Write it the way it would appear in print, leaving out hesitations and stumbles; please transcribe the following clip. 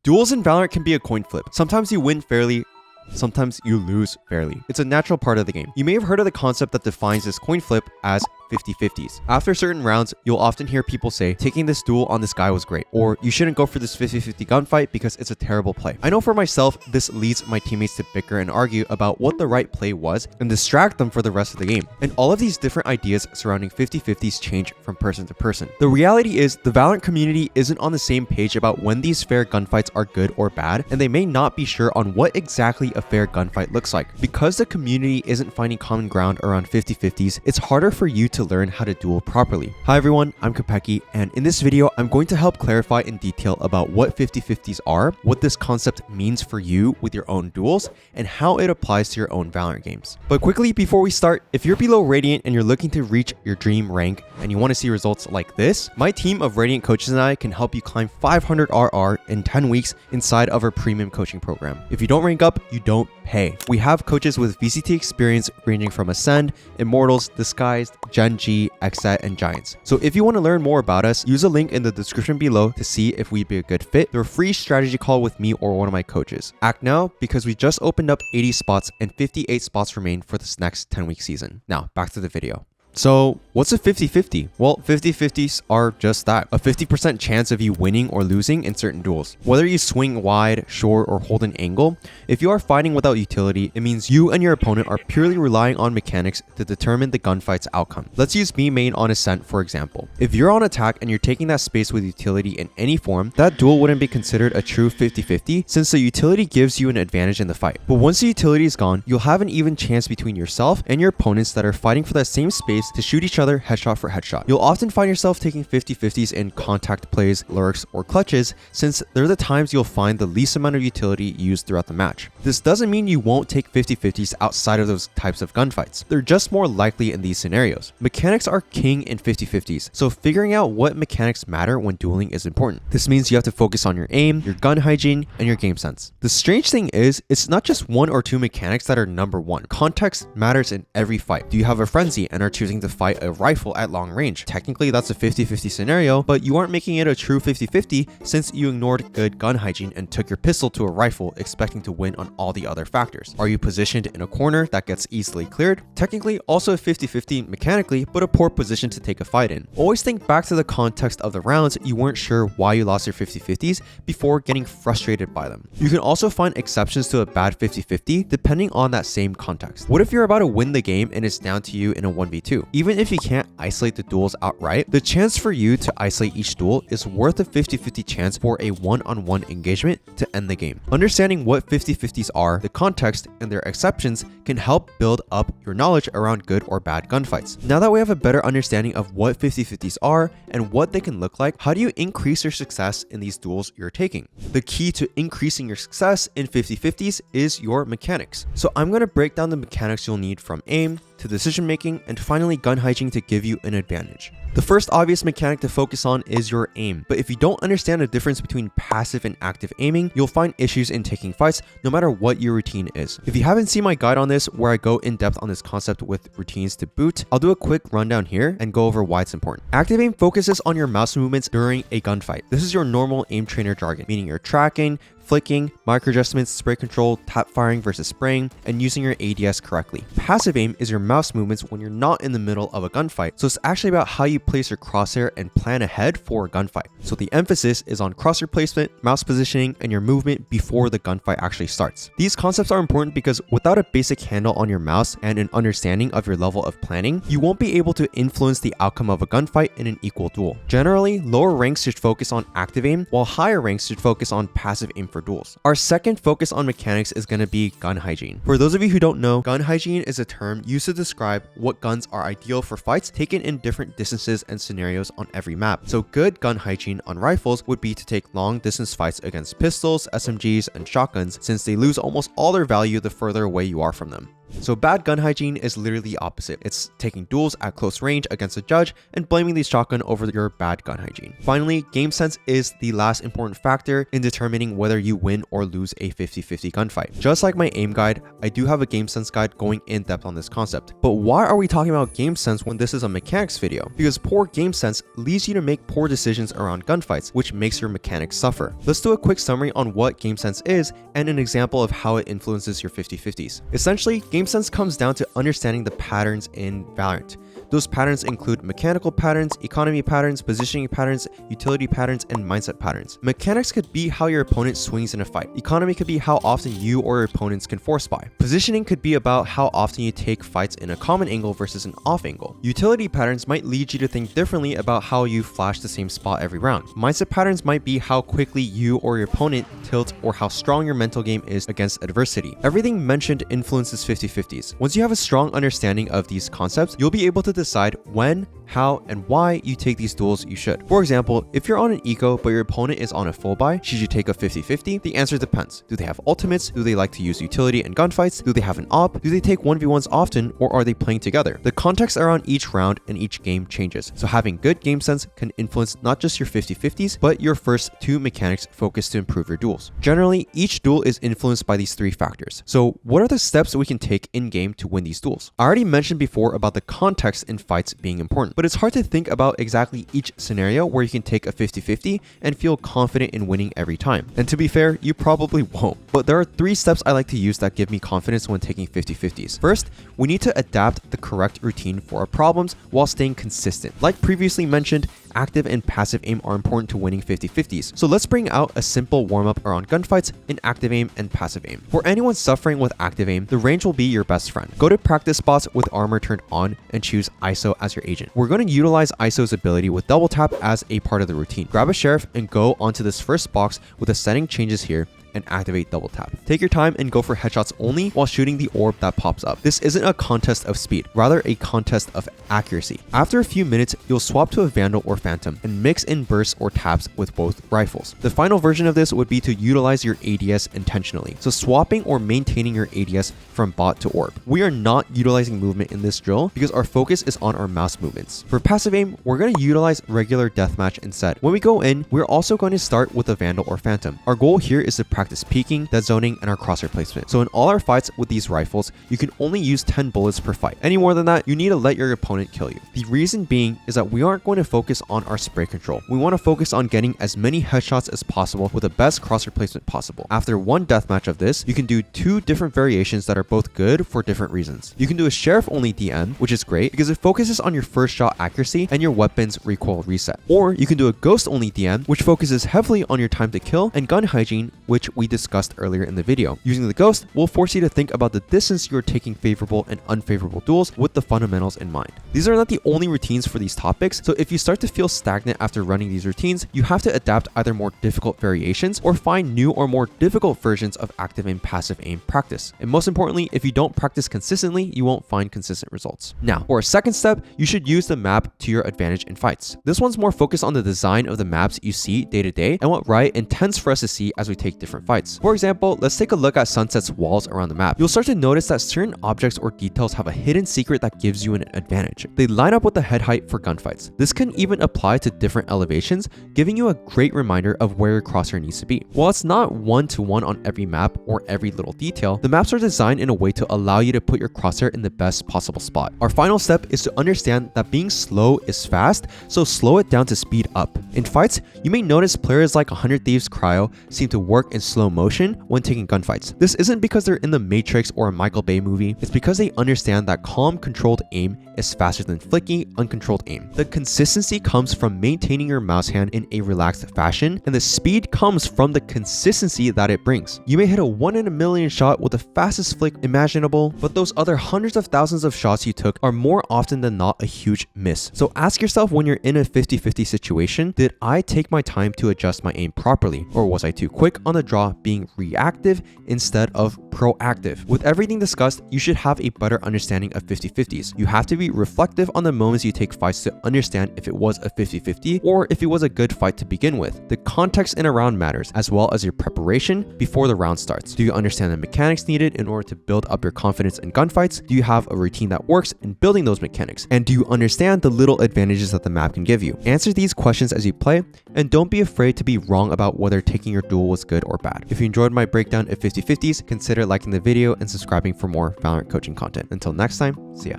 Duels in Valorant can be a coin flip. Sometimes you win fairly, sometimes you lose fairly. It's a natural part of the game. You may have heard of the concept that defines this coin flip as 50-50s. After certain rounds, you'll often hear people say, taking this duel on this guy was great, or you shouldn't go for this 50-50 gunfight because it's a terrible play. I know for myself, this leads my teammates to bicker and argue about what the right play was and distract them for the rest of the game. And all of these different ideas surrounding 50-50s change from person to person. The reality is, the Valorant community isn't on the same page about when these fair gunfights are good or bad, and they may not be sure on what exactly a fair gunfight looks like. Because the community isn't finding common ground around 50-50s, it's harder for you to learn how to duel properly. Hi everyone, I'm Konpeki, and in this video, I'm going to help clarify in detail about what 50-50s are, what this concept means for you with your own duels, and how it applies to your own Valorant games. But quickly before we start, if you're below Radiant and you're looking to reach your dream rank and you want to see results like this, my team of Radiant coaches and I can help you climb 500 RR in 10 weeks inside of our premium coaching program. If you don't rank up, you don't pay. We have coaches with VCT experience ranging from Ascend, Immortals, Disguised, Gen G, XSET, and Giants. So if you want to learn more about us, use a link in the description below to see if we'd be a good fit through a free strategy call with me or one of my coaches. Act now because we just opened up 80 spots and 58 spots remain for this next 10-week season. Now, back to the video. So what's a 50-50? Well, 50-50s are just that, a 50% chance of you winning or losing in certain duels. Whether you swing wide, short, or hold an angle, if you are fighting without utility, it means you and your opponent are purely relying on mechanics to determine the gunfight's outcome. Let's use me main on Ascent for example. If you're on attack and you're taking that space with utility in any form, that duel wouldn't be considered a true 50-50 since the utility gives you an advantage in the fight. But once the utility is gone, you'll have an even chance between yourself and your opponents that are fighting for that same space to shoot each other headshot for headshot. You'll often find yourself taking 50-50s in contact plays, lurks, or clutches since they're the times you'll find the least amount of utility used throughout the match. This doesn't mean you won't take 50-50s outside of those types of gunfights. They're just more likely in these scenarios. Mechanics are king in 50-50s, so figuring out what mechanics matter when dueling is important. This means you have to focus on your aim, your gun hygiene, and your game sense. The strange thing is, it's not just one or two mechanics that are number one. Context matters in every fight. Do you have a frenzy and are choosing to fight a rifle at long range? Technically, that's a 50-50 scenario, but you aren't making it a true 50-50 since you ignored good gun hygiene and took your pistol to a rifle expecting to win on all the other factors. Are you positioned in a corner that gets easily cleared? Technically, also a 50-50 mechanically, but a poor position to take a fight in. Always think back to the context of the rounds you weren't sure why you lost your 50-50s before getting frustrated by them. You can also find exceptions to a bad 50-50 depending on that same context. What if you're about to win the game and it's down to you in a 1v2? Even if you can't isolate the duels outright, the chance for you to isolate each duel is worth a 50-50 chance for a one-on-one engagement to end the game. Understanding what 50-50s are, the context, and their exceptions can help build up your knowledge around good or bad gunfights. Now that we have a better understanding of what 50-50s are and what they can look like, how do you increase your success in these duels you're taking? The key to increasing your success in 50-50s is your mechanics. So I'm going to break down the mechanics you'll need from aim to decision making, and finally gun hygiene to give you an advantage. The first obvious mechanic to focus on is your aim, but if you don't understand the difference between passive and active aiming, you'll find issues in taking fights no matter what your routine is. If you haven't seen my guide on this where I go in depth on this concept with routines to boot, I'll do a quick rundown here and go over why it's important. Active aim focuses on your mouse movements during a gunfight. This is your normal aim trainer jargon, meaning you're tracking, flicking, micro adjustments, spray control, tap firing versus spraying, and using your ADS correctly. Passive aim is your mouse movements when you're not in the middle of a gunfight. So it's actually about how you place your crosshair and plan ahead for a gunfight. So the emphasis is on crosshair placement, mouse positioning, and your movement before the gunfight actually starts. These concepts are important because without a basic handle on your mouse and an understanding of your level of planning, you won't be able to influence the outcome of a gunfight in an equal duel. Generally, lower ranks should focus on active aim, while higher ranks should focus on passive aim for duels. Our second focus on mechanics is going to be gun hygiene. For those of you who don't know, gun hygiene is a term used to describe what guns are ideal for fights taken in different distances and scenarios on every map. So good gun hygiene on rifles would be to take long distance fights against pistols, SMGs, and shotguns since they lose almost all their value the further away you are from them. So bad gun hygiene is literally the opposite. It's taking duels at close range against a judge and blaming the shotgun over your bad gun hygiene. Finally, game sense is the last important factor in determining whether you win or lose a 50-50 gunfight. Just like my aim guide, I do have a game sense guide going in depth on this concept. But why are we talking about game sense when this is a mechanics video? Because poor game sense leads you to make poor decisions around gunfights, which makes your mechanics suffer. Let's do a quick summary on what game sense is and an example of how it influences your 50-50s. Essentially, game sense comes down to understanding the patterns in Valorant. Those patterns include mechanical patterns, economy patterns, positioning patterns, utility patterns, and mindset patterns. Mechanics could be how your opponent swings in a fight. Economy could be how often you or your opponents can force buy. Positioning could be about how often you take fights in a common angle versus an off angle. Utility patterns might lead you to think differently about how you flash the same spot every round. Mindset patterns might be how quickly you or your opponent tilts or how strong your mental game is against adversity. Everything mentioned influences 50-50s. Once you have a strong understanding of these concepts, you'll be able to decide when, how, and why you take these duels you should. For example, if you're on an eco but your opponent is on a full buy, should you take a 50-50? The answer depends. Do they have ultimates? Do they like to use utility in gunfights? Do they have an op? Do they take 1v1s often, or are they playing together? The context around each round and each game changes, so having good game sense can influence not just your 50-50s, but your first two mechanics focused to improve your duels. Generally, each duel is influenced by these three factors. So what are the steps we can take in-game to win these duels? I already mentioned before about the context in fights being important, but it's hard to think about exactly each scenario where you can take a 50-50 and feel confident in winning every time. And to be fair, you probably won't. But there are three steps I like to use that give me confidence when taking 50-50s. First, we need to adapt the correct routine for our problems while staying consistent. Like previously mentioned, active and passive aim are important to winning 50-50s. So let's bring out a simple warm-up around gunfights in active aim and passive aim. For anyone suffering with active aim, the range will be your best friend. Go to practice spots with armor turned on and choose ISO as your agent. We're going to utilize ISO's ability with double tap as a part of the routine. Grab a sheriff and go onto this first box with the setting changes here and activate double tap. Take your time and go for headshots only while shooting the orb that pops up. This isn't a contest of speed, rather a contest of accuracy. After a few minutes, you'll swap to a Vandal or Phantom and mix in bursts or taps with both rifles. The final version of this would be to utilize your ADS intentionally, so swapping or maintaining your ADS from bot to orb. We are not utilizing movement in this drill because our focus is on our mouse movements. For passive aim, we're going to utilize regular deathmatch instead. When we go in, we're also going to start with a Vandal or Phantom. Our goal here is to practice peeking, dead zoning, and our crosshair placement. So in all our fights with these rifles, you can only use 10 bullets per fight. Any more than that, you need to let your opponent kill you. The reason being is that we aren't going to focus on our spray control. We want to focus on getting as many headshots as possible with the best crosshair placement possible. After one deathmatch of this, you can do two different variations that are both good for different reasons. You can do a sheriff only DM, which is great because it focuses on your first shot accuracy and your weapon's recoil reset. Or you can do a ghost only DM, which focuses heavily on your time to kill and gun hygiene, which we discussed earlier in the video. Using the ghost will force you to think about the distance you're taking favorable and unfavorable duels with the fundamentals in mind. These are not the only routines for these topics, so if you start to feel stagnant after running these routines, you have to adapt either more difficult variations or find new or more difficult versions of active and passive aim practice. And most importantly, if you don't practice consistently, you won't find consistent results. Now, for a second step, you should use the map to your advantage in fights. This one's more focused on the design of the maps you see day to day and what Riot intends for us to see as we take different fights. For example, let's take a look at Sunset's walls around the map. You'll start to notice that certain objects or details have a hidden secret that gives you an advantage. They line up with the head height for gunfights. This can even apply to different elevations, giving you a great reminder of where your crosshair needs to be. While it's not one-to-one on every map or every little detail, the maps are designed in a way to allow you to put your crosshair in the best possible spot. Our final step is to understand that being slow is fast, so slow it down to speed up. In fights, you may notice players like 100 Thieves Cryo seem to work in slow motion when taking gunfights. This isn't because they're in the Matrix or a Michael Bay movie, it's because they understand that calm, controlled aim is faster than flicky, uncontrolled aim. The consistency comes from maintaining your mouse hand in a relaxed fashion, and the speed comes from the consistency that it brings. You may hit a 1 in a million shot with the fastest flick imaginable, but those other hundreds of thousands of shots you took are more often than not a huge miss. So ask yourself when you're in a 50-50 situation, did I take my time to adjust my aim properly? Or was I too quick on the draw, being reactive instead of proactive? With everything discussed, you should have a better understanding of 50-50s. You have to be be reflective on the moments you take fights to understand if it was a 50-50 or if it was a good fight to begin with. The context in a round matters, as well as your preparation before the round starts. Do you understand the mechanics needed in order to build up your confidence in gunfights? Do you have a routine that works in building those mechanics? And do you understand the little advantages that the map can give you? Answer these questions as you play, and don't be afraid to be wrong about whether taking your duel was good or bad. If you enjoyed my breakdown of 50-50s, consider liking the video and subscribing for more Valorant coaching content. Until next time, see ya.